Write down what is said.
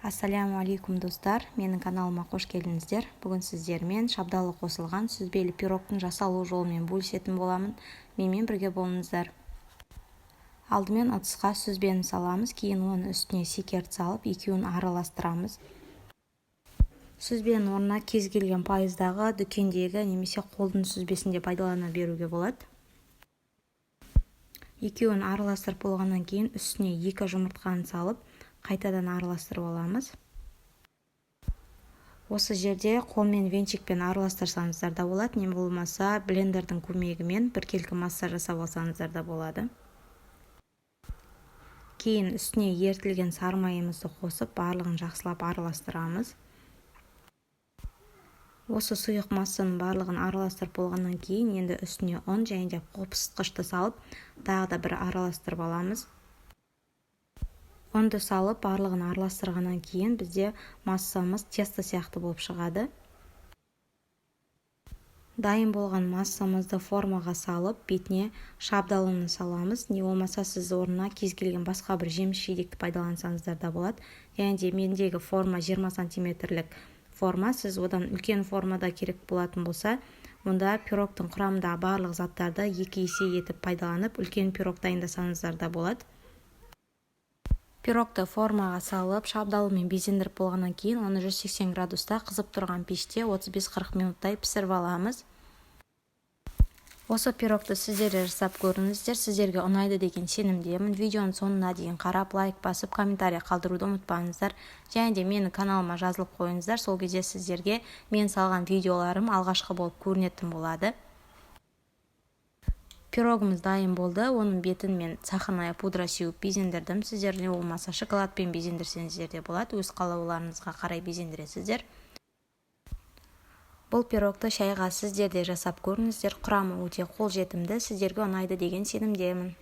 Ассаляму алейкум достар, менің каналыма қош келдіңіздер. Бүгін сіздермен шабдалы қосылған сүзбелі пирогтың жасалу жолымен бөлісетін боламын. Менімен бірге болыңыздар. Алдымен ыдысқа сүзбені саламыз, кейін оның үстіне секерт салып, екеуін араластырамыз. Сүзбенің орнына кез келген пайыздағы дүкендегі немесе қолдың сүзбесінде пайдалана беруге болады. Екеуін араластырып болғаннан кейін үстіне 2 жұмыртқаны салып, қайтадан араластырып аламыз. Осы жерде қолмен венчикпен араластырсаңыздар да болады, не болмаса блендердің көмегімен біркелкі масса жасап алсаңыздар да болады. Кейін үстіне ерітілген сары майымызды қосып, барлығын жақсылап араластырамыз. Осы сұйық массаның барлығын араластырып болғаннан кейін енді үстіне ұн және де қопсытқышты салып, тағы да бір араластырып аламыз. Ұнды салып, барлығын араластырғаннан кейін бізде массамыз тесто сияқты болып шығады. Дайын болған массамызды формаға салып, бетіне шабдалыны саламыз. Не болмаса сіз орнына кез келген басқа бір жеміс-жидекті пайдалансаңыздар да болады. Және де мендегі форма 20 сантиметрлік форма. Сіз одан үлкен формада керек болатын болса, онда пирогтың құрамында барлық заттарды 2 есе етіп пайдаланып, үлкен пирог дайындасаңыздар да болады. Пирогты формаға салып, шабдалымен безендіріп болғаннан кейін, оны 180 градуста қызып тұрған пеште 35-40 минуттай пісіріп аламыз. Осы пирогты сіздер жасап көріңіздер, сіздерге ұнайды деген сенімдемін. Видеоның соңына дейін қарап, лайк басып, комментарий қалдыруды ұмытпаңыздар. Және де менің каналыма жазылып қойыңыздар, сол кезде сіздерге мен салған видеоларым алғашқы болып көрінетін болады. Пирогымыз дайын болды. Оның бетін мен сахарная пудра сеуіп безендірдім. Сіздер не болмаса шоколадпен безендірсеңіздер де болады. Өз қалауларыңызға қарай безендіресіздер. Бұл пирогты шайға сіздер де жасап көріңіздер. Құрамы өте қолжетімді. Сіздерге ұнайды деген сенімдемін.